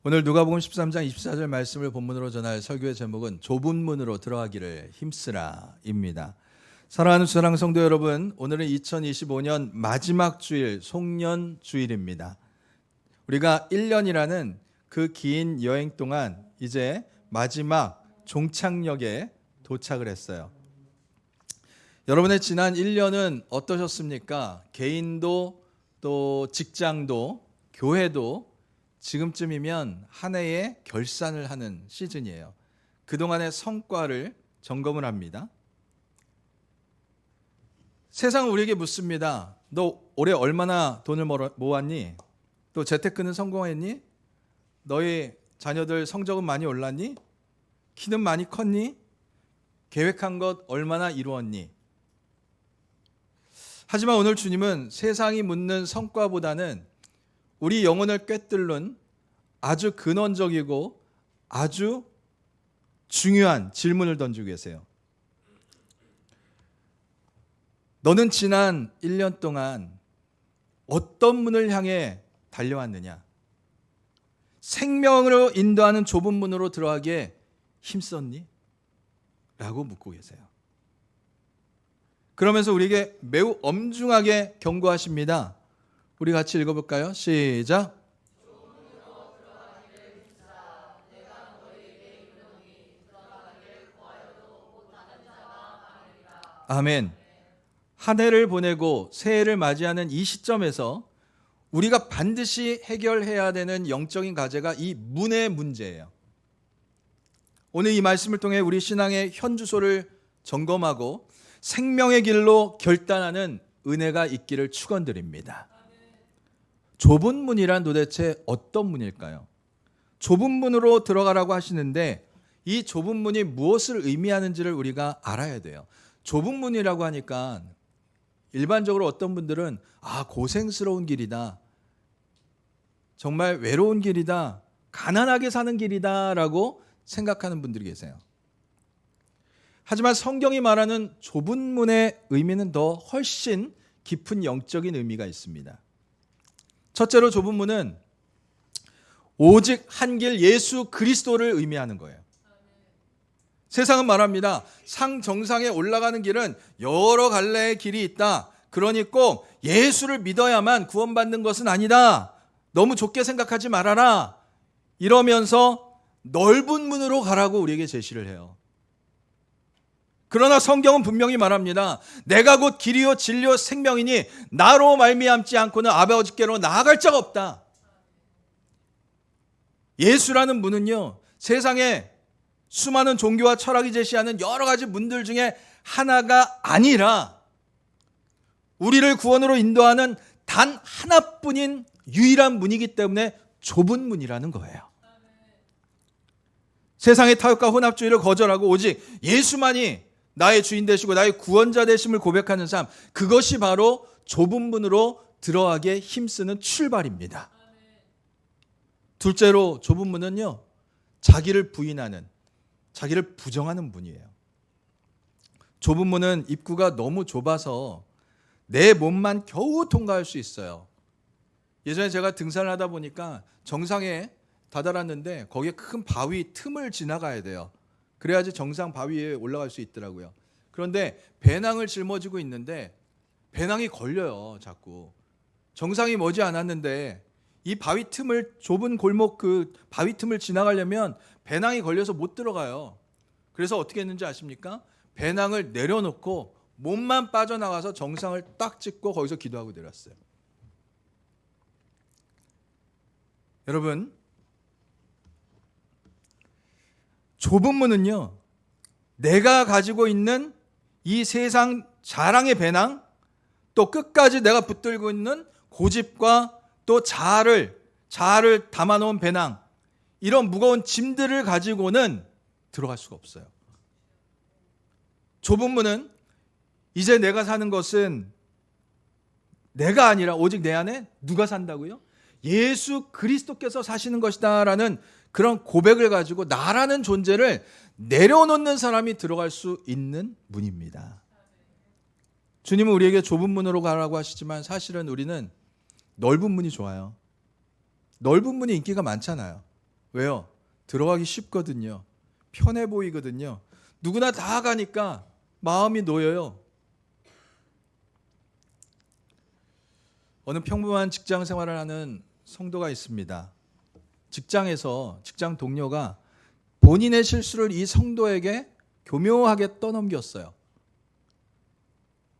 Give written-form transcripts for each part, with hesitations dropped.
오늘 누가복음 13장 24절 말씀을 본문으로 전할 설교의 제목은 좁은 문으로 들어가기를 힘쓰라입니다. 사랑하는 주사랑 성도 여러분, 오늘은 2025년 마지막 주일 송년 주일입니다. 우리가 1년이라는 그 긴 여행 동안 이제 마지막 종착역에 도착을 했어요. 여러분의 지난 1년은 어떠셨습니까? 개인도 또 직장도 교회도 지금쯤이면 한 해의 결산을 하는 시즌이에요. 그동안의 성과를 점검을 합니다. 세상은 우리에게 묻습니다. 너 올해 얼마나 돈을 모았니? 또 재테크는 성공했니? 너희 자녀들 성적은 많이 올랐니? 키는 많이 컸니? 계획한 것 얼마나 이루었니? 하지만 오늘 주님은 세상이 묻는 성과보다는 우리 영혼을 꿰뚫는 아주 근원적이고 아주 중요한 질문을 던지고 계세요. 너는 지난 1년 동안 어떤 문을 향해 달려왔느냐? 생명으로 인도하는 좁은 문으로 들어가기에 힘썼니? 라고 묻고 계세요. 그러면서 우리에게 매우 엄중하게 경고하십니다. 우리 같이 읽어볼까요? 시작. 아멘. 한 해를 보내고 새해를 맞이하는 이 시점에서 우리가 반드시 해결해야 되는 영적인 과제가 이 문의 문제예요. 오늘 이 말씀을 통해 우리 신앙의 현주소를 점검하고 생명의 길로 결단하는 은혜가 있기를 축원드립니다. 좁은 문이란 도대체 어떤 문일까요? 좁은 문으로 들어가라고 하시는데 이 좁은 문이 무엇을 의미하는지를 우리가 알아야 돼요. 좁은 문이라고 하니까 일반적으로 어떤 분들은 고생스러운 길이다, 정말 외로운 길이다, 가난하게 사는 길이다 라고 생각하는 분들이 계세요. 하지만 성경이 말하는 좁은 문의 의미는 더 훨씬 깊은 영적인 의미가 있습니다. 첫째로 좁은 문은 오직 한 길 예수 그리스도를 의미하는 거예요. 세상은 말합니다. 상 정상에 올라가는 길은 여러 갈래의 길이 있다. 그러니 꼭 예수를 믿어야만 구원받는 것은 아니다. 너무 좁게 생각하지 말아라. 이러면서 넓은 문으로 가라고 우리에게 제시를 해요. 그러나 성경은 분명히 말합니다. 내가 곧 길이요 진리요 생명이니 나로 말미암지 않고는 아버지께로 나아갈 자가 없다. 예수라는 문은요, 세상에 수많은 종교와 철학이 제시하는 여러 가지 문들 중에 하나가 아니라 우리를 구원으로 인도하는 단 하나뿐인 유일한 문이기 때문에 좁은 문이라는 거예요. 세상의 타협과 혼합주의를 거절하고 오직 예수만이 나의 주인 되시고 나의 구원자 되심을 고백하는 삶, 그것이 바로 좁은 문으로 들어가기에 힘쓰는 출발입니다. 둘째로 좁은 문은요, 자기를 부인하는, 자기를 부정하는 문이에요. 좁은 문은 입구가 너무 좁아서 내 몸만 겨우 통과할 수 있어요. 예전에 제가 등산을 하다 보니까 정상에 다다랐는데 거기에 큰 바위 틈을 지나가야 돼요. 그래야지 정상 바위에 올라갈 수 있더라고요. 그런데 배낭을 짊어지고 있는데 배낭이 걸려요, 자꾸. 정상이 머지 않았는데 이 바위 틈을, 좁은 골목 그 바위 틈을 지나가려면 배낭이 걸려서 못 들어가요. 그래서 어떻게 했는지 아십니까? 배낭을 내려놓고 몸만 빠져나가서 정상을 딱 찍고 거기서 기도하고 내렸어요. 여러분, 좁은 문은요, 내가 가지고 있는 이 세상 자랑의 배낭, 또 끝까지 내가 붙들고 있는 고집과 또 자아를 담아놓은 배낭, 이런 무거운 짐들을 가지고는 들어갈 수가 없어요. 좁은 문은 이제 내가 사는 것은 내가 아니라 오직 내 안에 누가 산다고요? 예수 그리스도께서 사시는 것이다 라는 그런 고백을 가지고 나라는 존재를 내려놓는 사람이 들어갈 수 있는 문입니다. 주님은 우리에게 좁은 문으로 가라고 하시지만 사실은 우리는 넓은 문이 좋아요. 넓은 문이 인기가 많잖아요. 왜요? 들어가기 쉽거든요. 편해 보이거든요. 누구나 다 가니까 마음이 놓여요. 어느 평범한 직장 생활을 하는 성도가 있습니다. 직장에서 직장 동료가 본인의 실수를 이 성도에게 교묘하게 떠넘겼어요.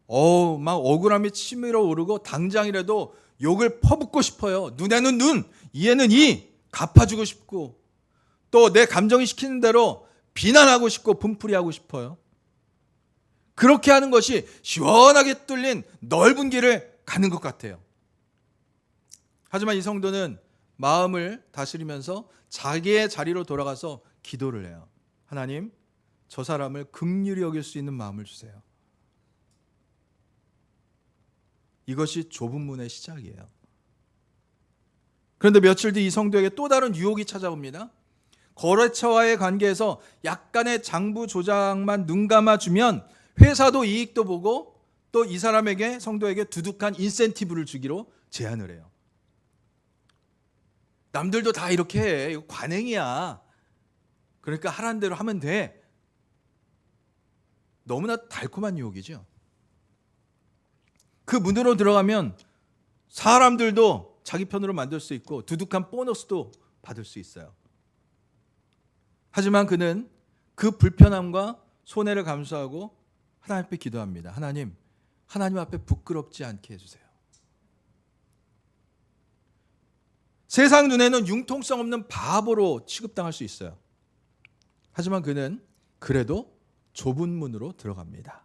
막 억울함이 치밀어 오르고 당장이라도 욕을 퍼붓고 싶어요. 눈에는 눈, 이에는 이, 갚아주고 싶고 또 내 감정이 시키는 대로 비난하고 싶고 분풀이하고 싶어요. 그렇게 하는 것이 시원하게 뚫린 넓은 길을 가는 것 같아요. 하지만 이 성도는 마음을 다스리면서 자기의 자리로 돌아가서 기도를 해요. 하나님, 저 사람을 긍휼히 여길 수 있는 마음을 주세요. 이것이 좁은 문의 시작이에요. 그런데 며칠 뒤 이 성도에게 또 다른 유혹이 찾아옵니다. 거래처와의 관계에서 약간의 장부 조작만 눈 감아주면 회사도 이익도 보고 또 이 사람에게, 성도에게 두둑한 인센티브를 주기로 제안을 해요. 남들도 다 이렇게 해. 이거 관행이야. 그러니까 하라는 대로 하면 돼. 너무나 달콤한 유혹이죠. 그 문으로 들어가면 사람들도 자기 편으로 만들 수 있고 두둑한 보너스도 받을 수 있어요. 하지만 그는 그 불편함과 손해를 감수하고 하나님 앞에 기도합니다. 하나님 앞에 부끄럽지 않게 해주세요. 세상 눈에는 융통성 없는 바보로 취급당할 수 있어요. 하지만 그는 그래도 좁은 문으로 들어갑니다.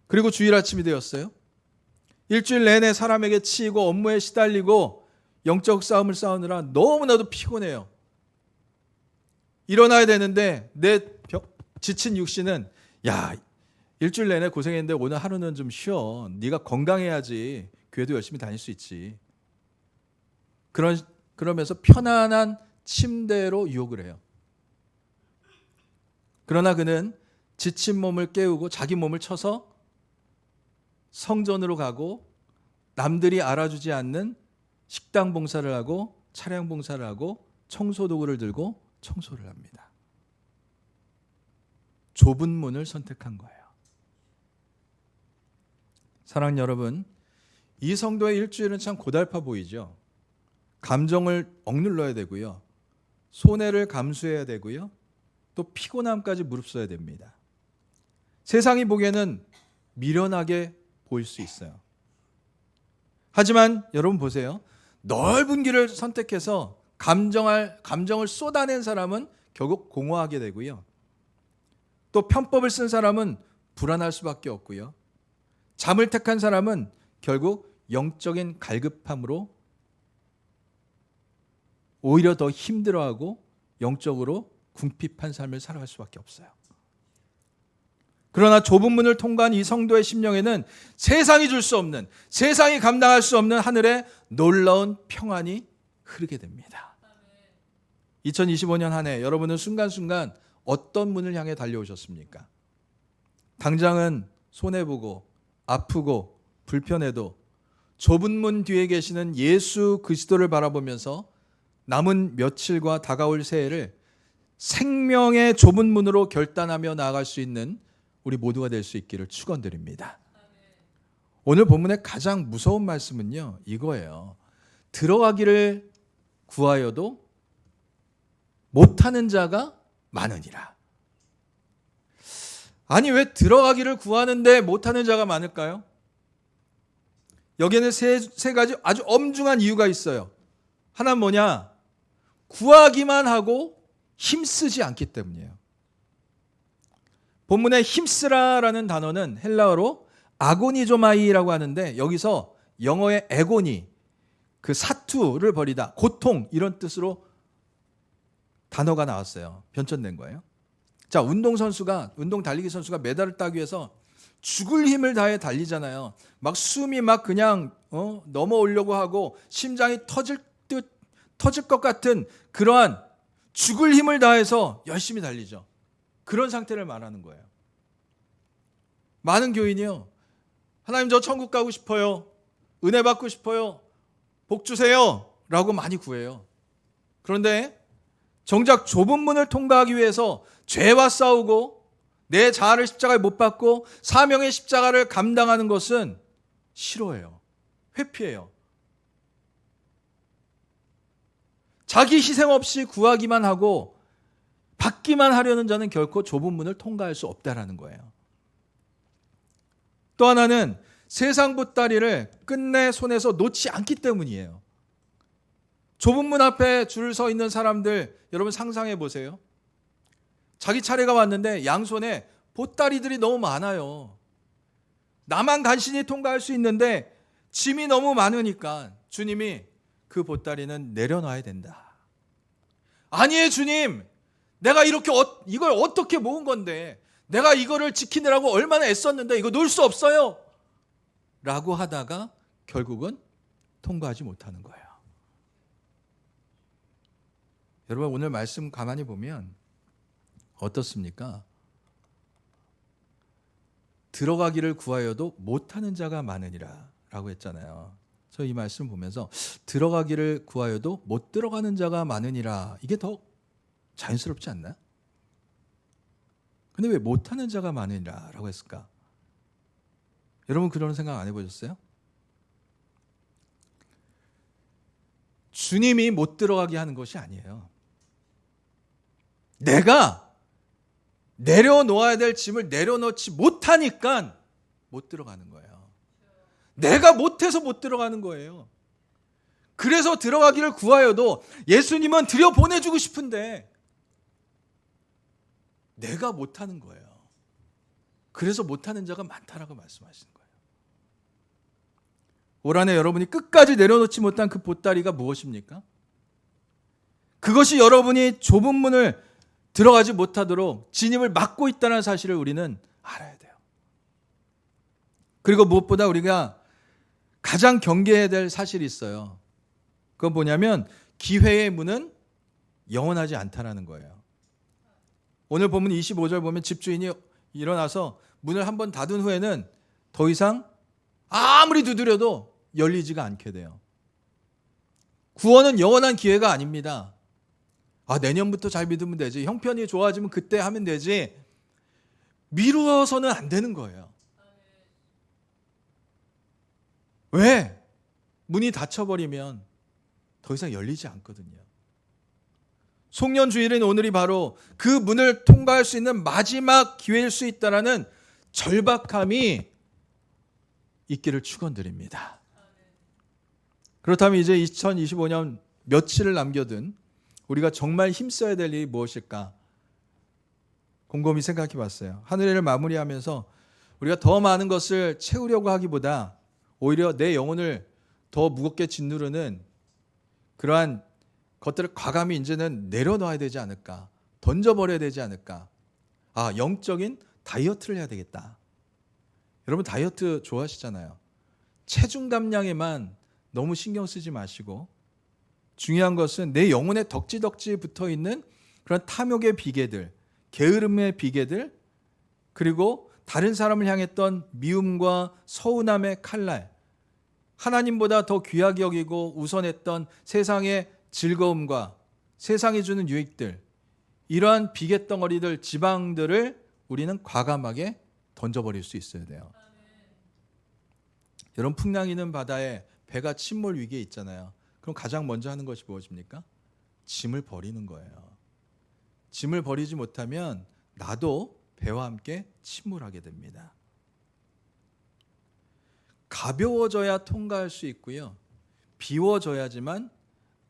그리고 주일 아침이 되었어요. 일주일 내내 사람에게 치이고 업무에 시달리고 영적 싸움을 싸우느라 너무나도 피곤해요. 일어나야 되는데 내 지친 육신은 일주일 내내 고생했는데 오늘 하루는 좀 쉬어. 네가 건강해야지 교회도 열심히 다닐 수 있지. 그러면서 편안한 침대로 유혹을 해요. 그러나 그는 지친 몸을 깨우고 자기 몸을 쳐서 성전으로 가고 남들이 알아주지 않는 식당 봉사를 하고 차량 봉사를 하고 청소 도구를 들고 청소를 합니다. 좁은 문을 선택한 거예요. 사랑하는 여러분, 이 성도의 일주일은 참 고달파 보이죠. 감정을 억눌러야 되고요. 손해를 감수해야 되고요. 또 피곤함까지 무릅써야 됩니다. 세상이 보기에는 미련하게 보일 수 있어요. 하지만 여러분 보세요. 넓은 길을 선택해서 감정을 쏟아낸 사람은 결국 공허하게 되고요. 또 편법을 쓴 사람은 불안할 수밖에 없고요. 잠을 택한 사람은 결국 영적인 갈급함으로 오히려 더 힘들어하고 영적으로 궁핍한 삶을 살아갈 수밖에 없어요. 그러나 좁은 문을 통과한 이 성도의 심령에는 세상이 줄 수 없는, 세상이 감당할 수 없는 하늘의 놀라운 평안이 흐르게 됩니다. 2025년 한 해 여러분은 순간순간 어떤 문을 향해 달려오셨습니까? 당장은 손해보고 아프고 불편해도 좁은 문 뒤에 계시는 예수 그리스도를 바라보면서 남은 며칠과 다가올 새해를 생명의 좁은 문으로 결단하며 나아갈 수 있는 우리 모두가 될 수 있기를 축원드립니다. 오늘 본문의 가장 무서운 말씀은요, 이거예요. 들어가기를 구하여도 못하는 자가 많으니라. 아니, 왜 들어가기를 구하는데 못하는 자가 많을까요? 여기에는 세 가지 아주 엄중한 이유가 있어요. 하나는 뭐냐? 구하기만 하고 힘쓰지 않기 때문이에요. 본문에 힘쓰라라는 단어는 헬라어로 아고니조마이라고 하는데, 여기서 영어의 에고니, 그 사투를 벌이다, 고통, 이런 뜻으로 단어가 나왔어요. 변천된 거예요. 자, 운동 달리기 선수가 메달을 따기 위해서 죽을 힘을 다해 달리잖아요. 막 숨이 막 그냥 넘어오려고 하고 심장이 터질 것 같은 그러한 죽을 힘을 다해서 열심히 달리죠. 그런 상태를 말하는 거예요. 많은 교인이요, 하나님 저 천국 가고 싶어요, 은혜 받고 싶어요, 복 주세요 라고 많이 구해요. 그런데 정작 좁은 문을 통과하기 위해서 죄와 싸우고 내 자아를 십자가에 못 박고 사명의 십자가를 감당하는 것은 싫어해요. 회피해요. 자기 희생 없이 구하기만 하고 받기만 하려는 자는 결코 좁은 문을 통과할 수 없다라는 거예요. 또 하나는 세상 보따리를 끝내 손에서 놓지 않기 때문이에요. 좁은 문 앞에 줄 서 있는 사람들, 여러분 상상해 보세요. 자기 차례가 왔는데 양손에 보따리들이 너무 많아요. 나만 간신히 통과할 수 있는데 짐이 너무 많으니까 주님이 그 보따리는 내려놔야 된다. 아니에요, 주님. 내가 이걸 어떻게 모은 건데, 내가 이거를 지키느라고 얼마나 애썼는데 이거 놓을 수 없어요. 라고 하다가 결국은 통과하지 못하는 거예요. 여러분, 오늘 말씀 가만히 보면 어떻습니까? 들어가기를 구하여도 못하는 자가 많으니라 라고 했잖아요. 저 이 말씀 보면서 들어가기를 구하여도 못 들어가는 자가 많으니라, 이게 더 자연스럽지 않나요? 근데 왜 못하는 자가 많으니라 라고 했을까? 여러분 그런 생각 안 해보셨어요? 주님이 못 들어가게 하는 것이 아니에요. 내가 내려놓아야 될 짐을 내려놓지 못하니까 못 들어가는 거예요. 내가 못해서 못 들어가는 거예요. 그래서 들어가기를 구하여도 예수님은 들여보내주고 싶은데 내가 못하는 거예요. 그래서 못하는 자가 많다라고 말씀하시는 거예요. 올 한해 여러분이 끝까지 내려놓지 못한 그 보따리가 무엇입니까? 그것이 여러분이 좁은 문을 들어가지 못하도록 진입을 막고 있다는 사실을 우리는 알아야 돼요. 그리고 무엇보다 우리가 가장 경계해야 될 사실이 있어요. 그건 뭐냐면 기회의 문은 영원하지 않다라는 거예요. 오늘 본문 25절 보면 집주인이 일어나서 문을 한번 닫은 후에는 더 이상 아무리 두드려도 열리지가 않게 돼요. 구원은 영원한 기회가 아닙니다. 내년부터 잘 믿으면 되지. 형편이 좋아지면 그때 하면 되지. 미루어서는 안 되는 거예요. 왜? 문이 닫혀버리면 더 이상 열리지 않거든요. 송년주일인 오늘이 바로 그 문을 통과할 수 있는 마지막 기회일 수 있다라는 절박함이 있기를 축원드립니다. 그렇다면 이제 2025년 며칠을 남겨둔 우리가 정말 힘써야 될 일이 무엇일까? 곰곰이 생각해 봤어요. 한 해를 마무리하면서 우리가 더 많은 것을 채우려고 하기보다 오히려 내 영혼을 더 무겁게 짓누르는 그러한 것들을 과감히 이제는 내려놔야 되지 않을까? 던져버려야 되지 않을까? 영적인 다이어트를 해야 되겠다. 여러분 다이어트 좋아하시잖아요. 체중 감량에만 너무 신경 쓰지 마시고 중요한 것은 내 영혼에 덕지덕지 붙어있는 그런 탐욕의 비계들, 게으름의 비계들, 그리고 다른 사람을 향했던 미움과 서운함의 칼날, 하나님보다 더 귀하게 여기고 우선했던 세상의 즐거움과 세상이 주는 유익들, 이러한 비계덩어리들, 지방들을 우리는 과감하게 던져버릴 수 있어야 돼요. 여러분 풍랑이는 바다에 배가 침몰 위기에 있잖아요. 그럼 가장 먼저 하는 것이 무엇입니까? 짐을 버리는 거예요. 짐을 버리지 못하면 나도 배와 함께 침몰하게 됩니다. 가벼워져야 통과할 수 있고요. 비워져야지만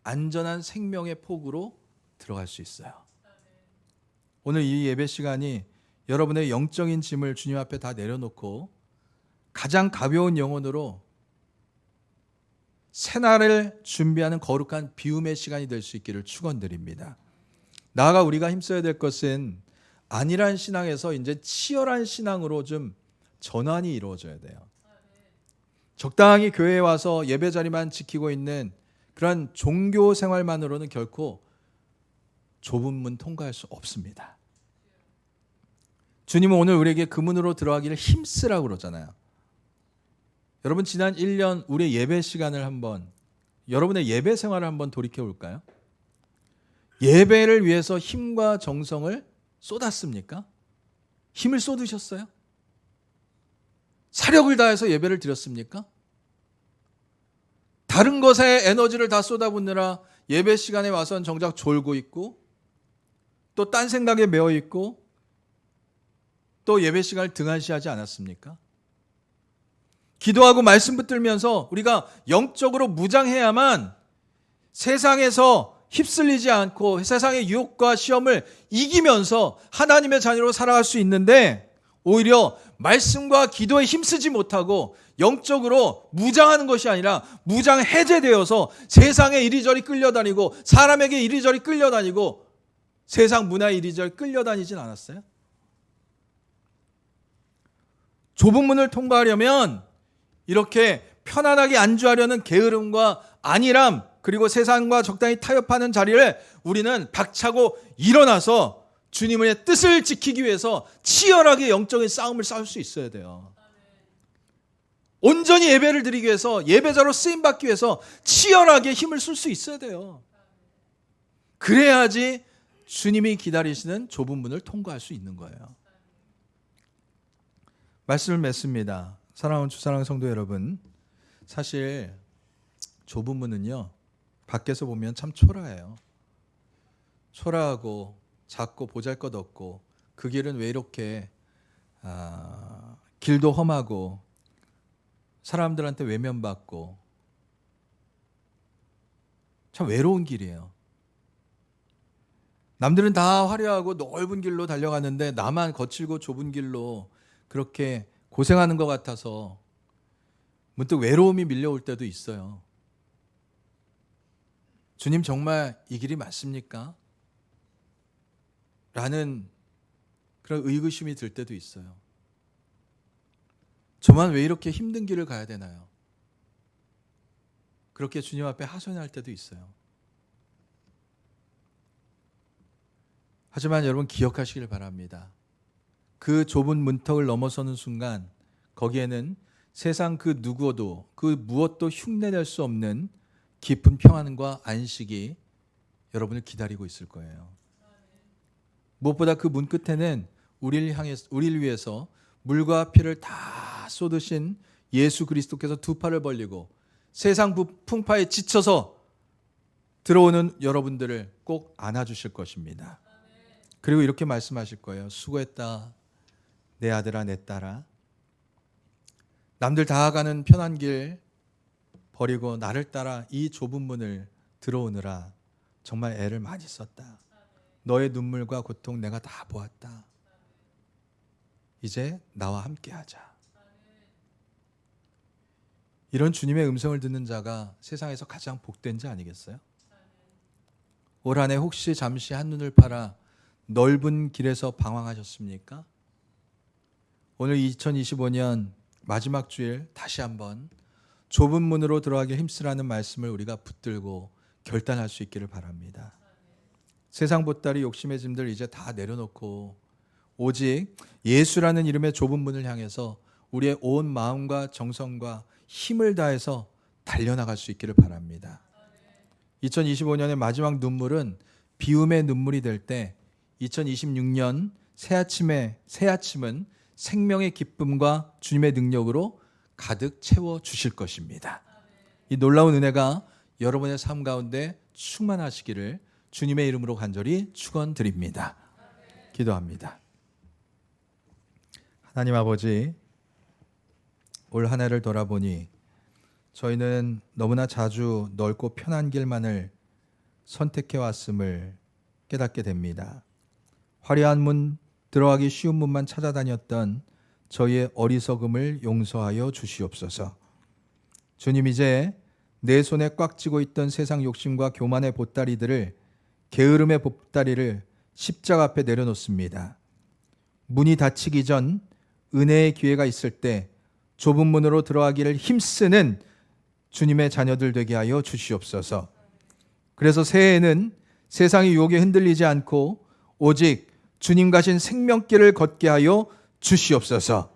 안전한 생명의 폭으로 들어갈 수 있어요. 오늘 이 예배 시간이 여러분의 영적인 짐을 주님 앞에 다 내려놓고 가장 가벼운 영혼으로 새날을 준비하는 거룩한 비움의 시간이 될 수 있기를 축원드립니다. 나아가 우리가 힘써야 될 것은 안일한 신앙에서 이제 치열한 신앙으로 좀 전환이 이루어져야 돼요. 적당히 교회에 와서 예배 자리만 지키고 있는 그런 종교 생활만으로는 결코 좁은 문 통과할 수 없습니다. 주님은 오늘 우리에게 그 문으로 들어가기를 힘쓰라고 그러잖아요. 여러분 지난 1년 우리의 예배 시간을 한번, 여러분의 예배 생활을 한번 돌이켜 볼까요? 예배를 위해서 힘과 정성을 쏟았습니까? 힘을 쏟으셨어요? 사력을 다해서 예배를 드렸습니까? 다른 것에 에너지를 다 쏟아붓느라 예배 시간에 와서는 정작 졸고 있고 또 딴 생각에 매여 있고 또 예배 시간을 등한시하지 않았습니까? 기도하고 말씀 붙들면서 우리가 영적으로 무장해야만 세상에서 휩쓸리지 않고 세상의 유혹과 시험을 이기면서 하나님의 자녀로 살아갈 수 있는데, 오히려 말씀과 기도에 힘쓰지 못하고 영적으로 무장하는 것이 아니라 무장 해제되어서 세상에 이리저리 끌려다니고 사람에게 이리저리 끌려다니고 세상 문화에 이리저리 끌려다니진 않았어요? 좁은 문을 통과하려면 이렇게 편안하게 안주하려는 게으름과 안일함, 그리고 세상과 적당히 타협하는 자리를 우리는 박차고 일어나서 주님의 뜻을 지키기 위해서 치열하게 영적인 싸움을 싸울 수 있어야 돼요. 온전히 예배를 드리기 위해서, 예배자로 쓰임받기 위해서 치열하게 힘을 쓸 수 있어야 돼요. 그래야지 주님이 기다리시는 좁은 문을 통과할 수 있는 거예요. 말씀을 맺습니다. 사랑하는 주사랑 성도 여러분, 사실 좁은 문은요, 밖에서 보면 참 초라해요. 초라하고 작고 보잘것없고, 그 길은 왜 이렇게 길도 험하고 사람들한테 외면받고 참 외로운 길이에요. 남들은 다 화려하고 넓은 길로 달려가는데 나만 거칠고 좁은 길로 그렇게 고생하는 것 같아서 문득 외로움이 밀려올 때도 있어요. 주님, 정말 이 길이 맞습니까? 라는 그런 의구심이 들 때도 있어요. 저만 왜 이렇게 힘든 길을 가야 되나요? 그렇게 주님 앞에 하소연할 때도 있어요. 하지만 여러분, 기억하시길 바랍니다. 그 좁은 문턱을 넘어서는 순간 거기에는 세상 그 누구도, 그 무엇도 흉내낼 수 없는 깊은 평안과 안식이 여러분을 기다리고 있을 거예요. 무엇보다 그 문 끝에는 우리를 위해서 물과 피를 다 쏟으신 예수 그리스도께서 두 팔을 벌리고 세상 풍파에 지쳐서 들어오는 여러분들을 꼭 안아주실 것입니다. 그리고 이렇게 말씀하실 거예요. 수고했다, 내 아들아, 내 딸아. 남들 다 가는 편한 길 버리고 나를 따라 이 좁은 문을 들어오느라 정말 애를 많이 썼다. 너의 눈물과 고통 내가 다 보았다. 이제 나와 함께 하자. 이런 주님의 음성을 듣는 자가 세상에서 가장 복된 자 아니겠어요? 올 한 해 혹시 잠시 한눈을 팔아 넓은 길에서 방황하셨습니까? 오늘 2025년 마지막 주일 다시 한번 좁은 문으로 들어가기 힘쓰라는 말씀을 우리가 붙들고 결단할 수 있기를 바랍니다. 세상 보따리 욕심의 짐들 이제 다 내려놓고 오직 예수라는 이름의 좁은 문을 향해서 우리의 온 마음과 정성과 힘을 다해서 달려나갈 수 있기를 바랍니다. 2025년의 마지막 눈물은 비움의 눈물이 될 때 2026년 새 아침은 생명의 기쁨과 주님의 능력으로 가득 채워 주실 것입니다. 이 놀라운 은혜가 여러분의 삶 가운데 충만하시기를 주님의 이름으로 간절히 축원드립니다. 기도합니다. 하나님 아버지, 올 한 해를 돌아보니 저희는 너무나 자주 넓고 편한 길만을 선택해 왔음을 깨닫게 됩니다. 화려한 문, 들어가기 쉬운 문만 찾아다녔던 저희의 어리석음을 용서하여 주시옵소서. 주님, 이제 내 손에 꽉 쥐고 있던 세상 욕심과 교만의 보따리들을, 게으름의 보따리를 십자가 앞에 내려놓습니다. 문이 닫히기 전 은혜의 기회가 있을 때 좁은 문으로 들어가기를 힘쓰는 주님의 자녀들 되게 하여 주시옵소서. 그래서 새해에는 세상의 유혹에 흔들리지 않고 오직 주님 가신 생명길을 걷게 하여 주시옵소서.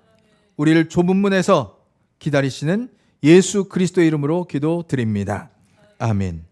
우리를 좁은 문에서 기다리시는 예수 그리스도의 이름으로 기도드립니다. 아멘.